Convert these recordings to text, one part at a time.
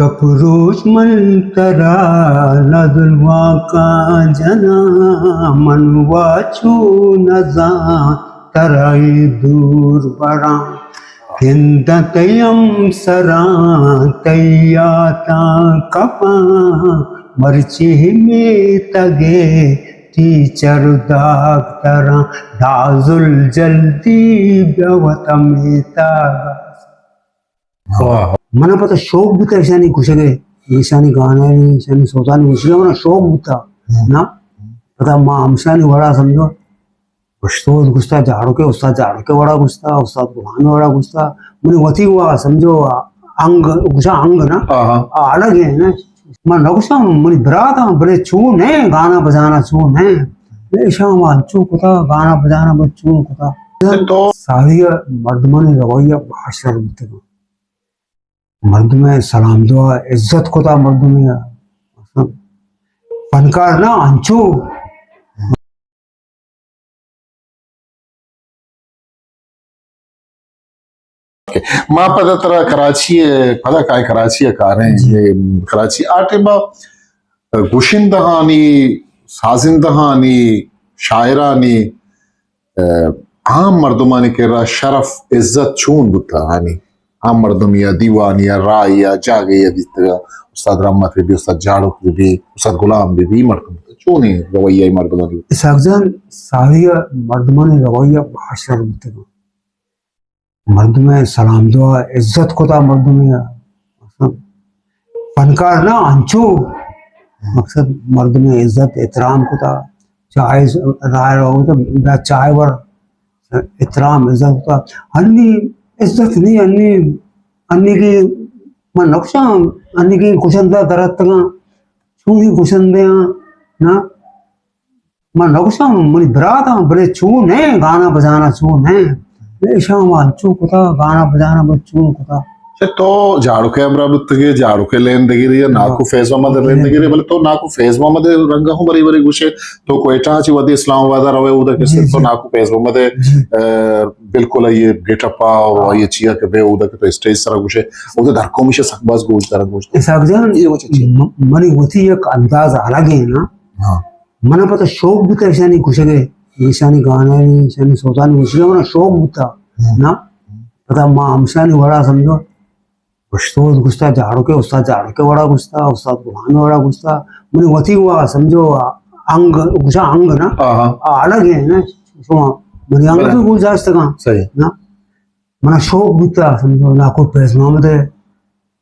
शब रोज मन तरा नदुलवा का जना मनवा छू नजा तराई दूर बरा हिंद तयम सरा तैयाता कपा मर्ची में तगे टीचर दाग तरा दाजुल जल्दी व्यवतमेता मना पता शौक भी था ईशानी कुशगे ईशानी गाना नहीं ईशानी सोचा नहीं उसके मना शौक भी था ना पता माँ हमशानी बड़ा समझो उस्ताद गुस्सा झाड़ू के बड़ा गुस्सा उस्ताद गुलाम बड़ा गुस्सा मुझे वती हुआ समझो अंग गुस्सा अंग ना अलग है ना मैं नौसा मुझे बरा था बड़े चून है गाना बजाना चून है ले शाम चू कुता गाना बजाना बस चून कुता तो सारी मर्दमनी रवैया भाषा रुकते मर्द में सलाम दुआ इज्जत को था मर्द में फनकार ना अंचू मां पता तरह कराची पता काय कराची कारें ये कराची आटे बा गुशिंदहानी साजिंदहानी शायरानी आम मर्दमानी के रा शरफ इज्जत चून बुता हानी आम मर्दम या दीवान या राय या जागे या दित्ता उस्ताद रहमत भी उस्ताद जाड़ुक भी उस्ताद गुलाम भी मर्दम चूनी रवैया मर्दमानी सगजन सारी मर्दमानी रवैया भाषा रुकते मर्द में सलाम दुआ इज्जत को था मर्द में फनकार ना अंचू मकसद मर्द में इज्जत एहतराम को था चाय राय रहो तो चाय वर एहतराम इज्जत होता अन्नी इज्जत नहीं अन्नी अन्नी की मैं नक्शा अन्नी की कुशंदा दरत का चूनी कुशंदे ना मैं नक्शा मुझे बरा था बड़े चून है गाना बजाना चून है ले शाम चू कुता गाना बजाना बस चून कुता तो झाड़ू के अमराबुत्तगे झाड़ू के लेन दगिरी नाकू फेज मोहम्मद लेन दगिरी बोले तो नाकू फेज मोहम्मद रंग हूं बरी बरी गुशे तो कोयटा ची वदी इस्लामाबाद रवे उधर के सिर्फ तो नाकू फेज मोहम्मद बिल्कुल ये गेटअप और ये चिया के बे उधर के तो स्टेज सारा गुशे उधर धरको मिशे सकबाज गोज तरह गोज सकजन ये मनी होती एक अंदाज अलग है ना हां मना पता शौक भी था ईशानी कुशगे ईशानी गाना नहीं ईशानी सोचा नहीं उसके मना शौक भी था ना पता माँ हमशानी बड़ा समझो उस्ताद गुस्सा झाड़ू के बड़ा गुस्सा उस्ताद गुलाम बड़ा गुस्सा मुझे वती हुआ समझो अंग गुस्सा अंग ना अलग है ना मुझे अंग तो गुजारिश था सही ना मना शौक भी था समझो ना कोई पैस मोहम्मद है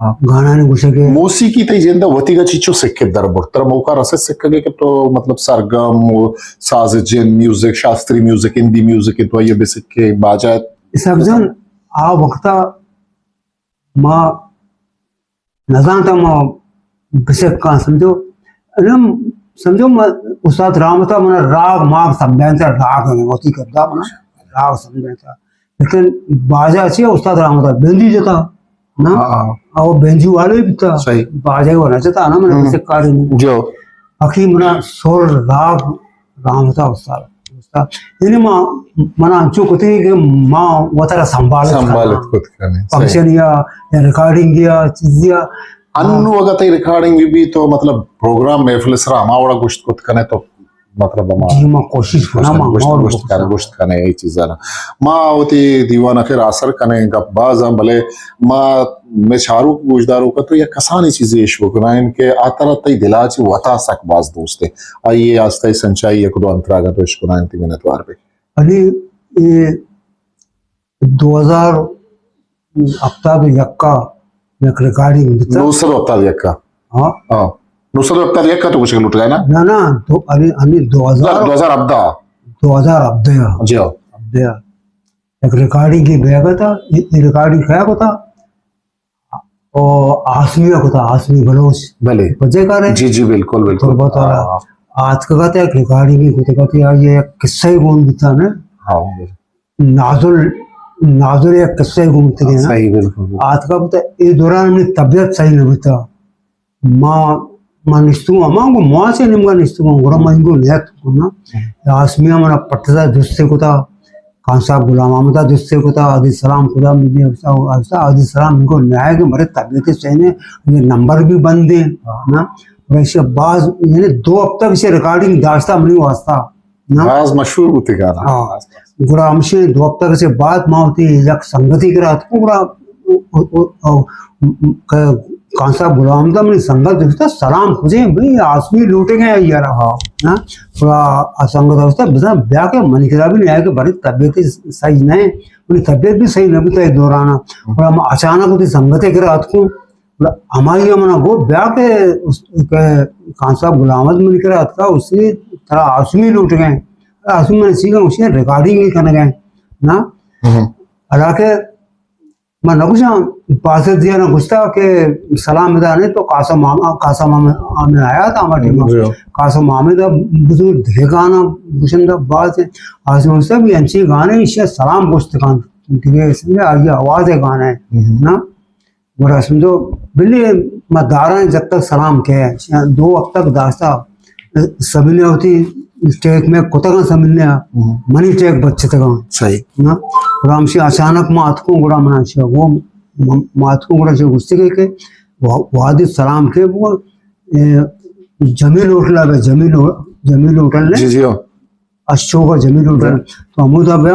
गाना नहीं गुस्से मौसीकी तई जेंदा वती का चीचो सिक्के दरबर तर मौका रसे सिक्के के तो मतलब सरगम साजिन म्यूजिक शास्त्रीय म्यूजिक हिंदी म्यूजिक तो ये बेसिक के बाजा सगजन आ वक्ता माँ नजानता माँ बेसिक का समझो अलम समझो उस्ताद रामता मना राग माग संबंध राग है वती करता मना राग संबंध लेकिन बाजा अच्छी उस्ताद रामता बेंदी जता ना और बेंजू वाले भी था बाजे को नचता ना मैंने किसी कार्य में जो अखी मना सोल राग राम था उस्ताद इन्हें माँ मना चुकती कि माँ वो तरह संभालित खुद करने फंक्शन या रिकॉर्डिंग या चीज़ या अन्नू अगर तई रिकॉर्डिंग भी तो मतलब प्रोग्राम महफिल सरा हमारा गुश्त खुद करने तो मतलब माँ कोशिश करना माँ गुश्त करने यही चीज़ है ना माँ होती दीवाना के रासर करने गब्बाज हम भले माँ मैं चारों गुजदारों का तो ये कसानी चीज़ें इश्व करना इनके आता तई दिलाची वता सक बाज दोस्ते आइए आस्ता ही संचाई एक दो अंतरागा तो इश्व करना इंती मिनटवार पे अली ये 2000 हफ्ता भी यक्का एक रिकॉर्डिंग दूसरा हफ्ता यक्का हाँ हाँ दूसरा हफ्ता यक्का तो कुछ लुट गया ना ना तो अली 2000 अब्दा जी अब्दा एक रिकॉर्डिंग की बैग था रिकॉर्डिंग क्या को था और आसमिया को था आसमी बलोच भले बजे का रहे जी बिल्कुल बिल्कुल तो बता आज का कहते हैं रिकॉर्डिंग की कुछ कहते हैं ये किस्सा ही गुण था ना हाँ नाजुल एक किस्सा ही गुण थे ना सही बिल्कुल आज का पता इस दौरान मेरी तबीयत सही नहीं बता माँ निस्तुंगा माँ को माँ से निम्गा निस्तुंगा गोरा माँ इनको लेत को ना आसमिया मना पट्टा जुस्से को था खान साहब गुलाम अहमद दोस्ते को था आदि सलाम खुदा मुझे आदि सलाम इनको न्याय के मरे तबीयत सही ने ये नंबर भी बंद है ना और ऐसे बाज यानी 2 हफ्ता से रिकॉर्डिंग दास्ता मनी वास्ता ना बाज मशहूर होते गाना हाँ गुड़ा हमसे 2 हफ्ता से बाद माँ होती एक संगति के रात को गुड़ा खान साहब गुलाम अहमद में संगत दोस्ता सलाम खुजे भाई आसमी लूटेंगे यार हाँ ना थोड़ा असंगत अवस्था बिना ब्याह के मन करा भी नहीं आया कि बड़ी तबीयत सही नहीं उनकी तबीयत भी सही नहीं था दौरान और हम अचानक होती संगत के रात को हमारी मना वो ब्याह के खान साहब गुलाम अहमद में रात का उसी तरह आसमी लूट गए आसमी में सीखा उसी रिकॉर्डिंग ही करने गए ना हालांकि मैं नकुशा पास दिया ना गुस्ता के सलाम मिला नहीं तो कासम आमिर आया था हमारे टीम कासम आमिर का बुजुर्ग धेगाना गुशंदा बात है आज में उसका भी अच्छी गाने इसे सलाम गुस्त गान ठीक है इसमें आगे आवाज है गाना है ना बड़ा समझो बिल्ली मैं दारा जब तक सलाम किया 2 वक्त तक दास्ता सभी ने होती टेक में कुतगा समझने मनी टेक बच्चे तक सही ना राम से अचानक मात को गुड़ा मना से वो मात को गुड़ा से गुस्से के वादी सलाम के वो जमील उठला बे जमील उठल ने जी जी अच्छो का जमील उठल तो अमुदा बे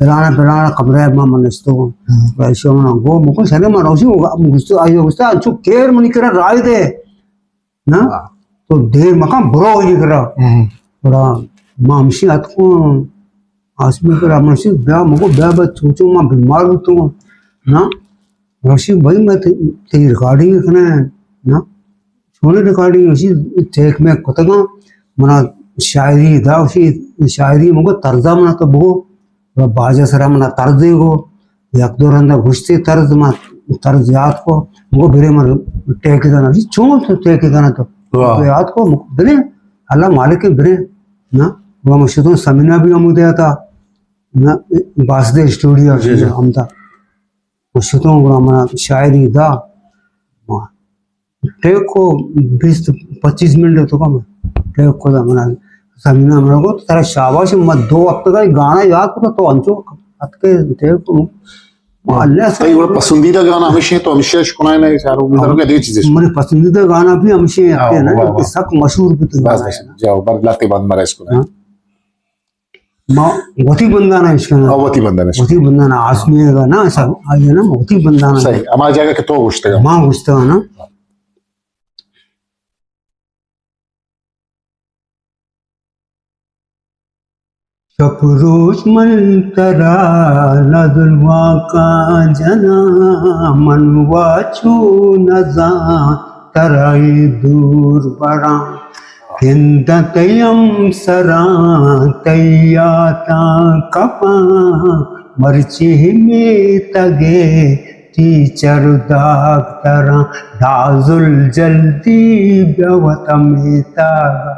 पराना कमरे में मनस्तो ऐसे ना वो मुको सरे मनोसी गुस्से आयो गुस्सा अच्छो केर मनी करा राय दे ना तो देर मका बुरा हो करा बड़ा मामसी हाथ को आसमी पर आमसी ब्याह मुको ब्याह बस सोचो मैं बीमार हूँ तो ना रसी भाई मैं तेरी रिकॉर्डिंग करना है ना सोने रिकॉर्डिंग उसी टेक में कुतगा मना शायरी था उसी शायरी मुको तर्जा मना तो वो बाजा सरा मना तर्ज को एक दो रंदा घुसते तर्ज मा तर्ज याद को मुको बिरे मर टेक देना जी चूं तो टेक देना तो याद को बिरे अल्लाह मालिक के बिरे ना वो मुझे तो समीना भी हम उदया था ना बासदे स्टूडियो हम था मुझे तो हमारा शायरी था टेक को 20-25 मिनट तो कम टेक को था मना समीना हम लोगों तो तेरा शाबाश मत 2 हफ्ते का गाना याद करो तो अंचो अतके टेक को अल्लाह सही वो पसंदीदा गाना हमेशा तो हमेशा सुनाए ना चारों मित्रों के दे चीजें मेरे पसंदीदा गाना भी हमेशा आते हैं ना सब मशहूर भी तो बस बस जाओ बरलाते बंद मरे इसको माँ वती बंदाना इसका ना अवती बंदन वती बंदाना आसमी का ना सब आइए ना वती बंदाना सही हमारी जगह के तो गुस्ते माँ गुस्ता है ना शपरोज मंतरा नदलवा का जना मनवा छू नजा तराई दूर बड़ा हिंद तयम सरा तैयाता कपा मर्ची में तगे टीचर दाग तरा दाजुल जल्दी व्यवतमें तागा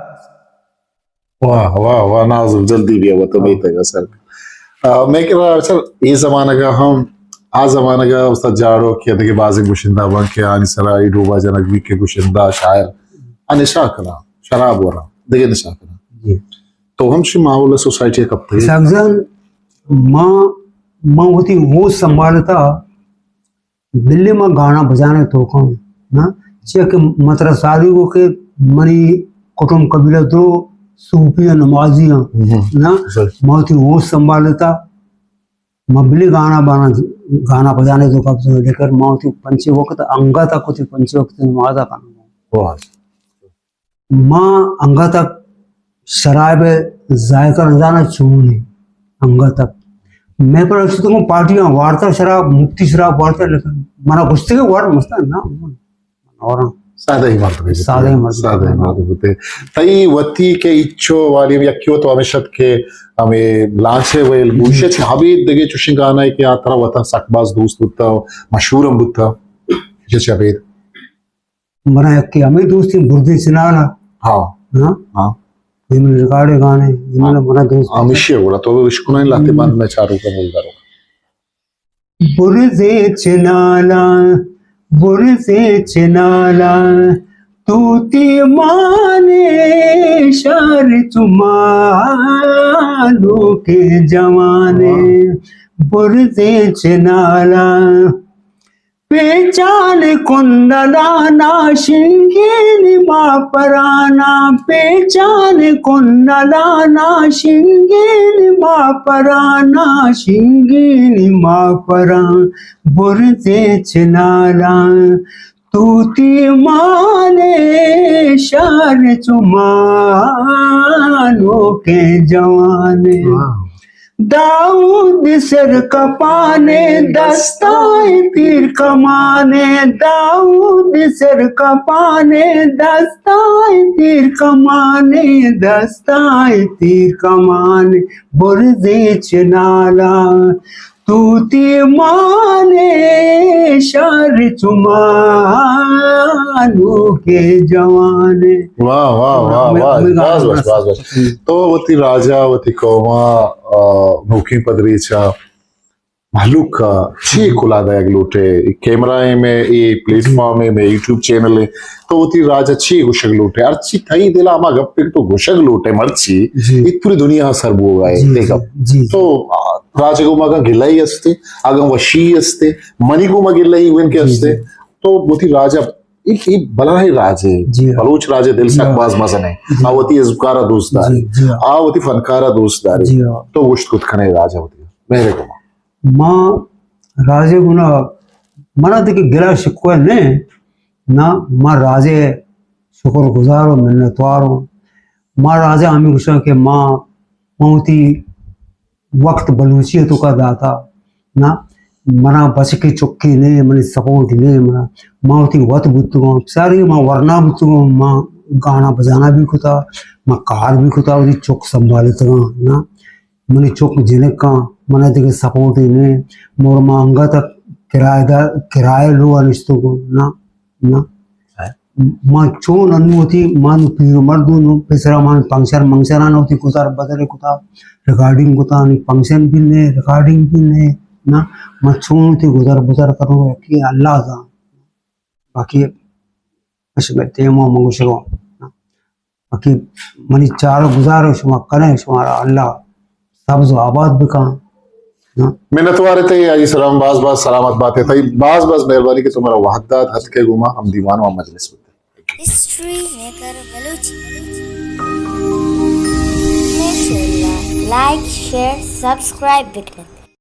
वाह वाह वाह नाजुल जल्दी भी वो तो नहीं था सर मैं कह रहा सर ये जमाना का हम आ जमाना का उस्ताद जाड़ो के देखिए बाजी गुशिंदा बन के आनी सराई डूबा जनक भी के गुशिंदा शायर अनिशा करा शराब हो रहा देखिए निशा करा तो हम से माहौल सोसाइटी कब थे सगजन माँ होती वो संभालता दिल्ली में गाना बजाने तो कौन ना चेक मतलब शादी को के मनी कुटुंब कबीला दो सूफिया नमाजियां ना बहुत ही वो संभाल लेता मबली गाना बजाने तो कब से लेकर मौत पंचे वक्त अंगा तक होती पंचे वक्त नमाजा का माँ अंगा तक शराब जायका न जाना चूने अंगा तक मैं पर तो पार्टियां वार्ता शराब मुक्ति शराब वार्ता लेकर मना गुस्से के वार्ड मस्त है ना और सादा ही मार्ग होते तई वती के इच्छो वाली या क्यों तो हमेशा के हमें लांचे वेल गुशे छाबी दगे चुशिंग गाना के आतरा वता सकबाज दोस्त होता मशहूर हम होता जे छबे मना के हमें दोस्ती बुर्दी सिनाना हाँ हाँ इनमें रिकॉर्ड गाने इनमें मना दोस्त हमेशा बोला तो इसको नहीं लाते बंद में चारों का बोल करो बुर्दे चिनाला तूती माने शर चुमालो के जवाने बुरदे चिनाला पेचान कुंडलाना शिंगेली मापराना पेचान कुंडलाना शिंगेली मापराना शिंगेली मापरान बुरदे चिनाला तूती माने शर चुमालो के जवाने दाऊद सर कपाने दस्ताए तीर कमाने दाऊद सर कपाने दस्ताए तीर कमाने दस्ताए तीर कमाने बुरदे चिनाला तूती माने शर चुमालो के जवाने वाह वाह वाह वाह बस बस बस बस तो वती राजा वती कौमा नोकी पदरीचा मालूका ची कुलादा गलूटे कैमरा में ये प्लेटफॉर्म में यूट्यूब चैनल है तो वती राजा ची गुशग लूटे अर्ची थई दिला मा गप्पे तो गुशग लूटे मर्ची इत पूरी दुनिया सरबो आहे देखा तो राजा को मगा गिलाई असते अगम वशी असते मनी को मगा गिलाई इवन के असते तो वती राजा एक भला है राजे बलूच राजे दिल से बाज मजन है आवती इज़कारा दोस्तदारी आवती फनकारा दोस्तदारी तो वुश्त कुछ खने राजा होती मेरे को माँ राजे गुना मना देखिए गिला शिकवा ने ना माँ राजे शुक्रगुजार हो मिन्नतवार हो माँ राजा हमें गुस्सा के माँ मौती वक्त बलूचियतों का दाता ना मना बच की चुक्की ने मनी सपोर्ट ने मना मौती वत बुतुगो सारी माँ वरना बुतुगो माँ गाना बजाना भी खुदा माँ कार भी खुदा उदी चुक संभाले तो ना मनी चुक जिने का मना देखे सपोर्ट ने मोर मांगा तक किराएदार किराए लो अनिश्तो को ना ना माँ चोन अनुमति मान पीर मर्दू नो पेसरा मान पंक्शन मंक्शन आना होती कुतार बदले कुता रिकॉर्डिंग कुता नहीं पंक्शन भी ने रिकॉर्डिंग भी ने ना माँ चोन होती गुजर गुजर करो कि अल्लाह दा बाकी अशमें तेमो मंगुशरो बाकी मनी चार गुजारो शुमा करें शुमारा अल्लाह सब जो आबाद बिका मिन्नतवारे थे आज सलाम बाज बाज सलामत बातें थी बाज बाज मेहरबानी के तुम्हारा वहदात हद के गुमा हम दीवानों मजलिस में हिस्ट्री मेकर बलूची माशाल्लाह लाइक शेयर सब्सक्राइब बिकने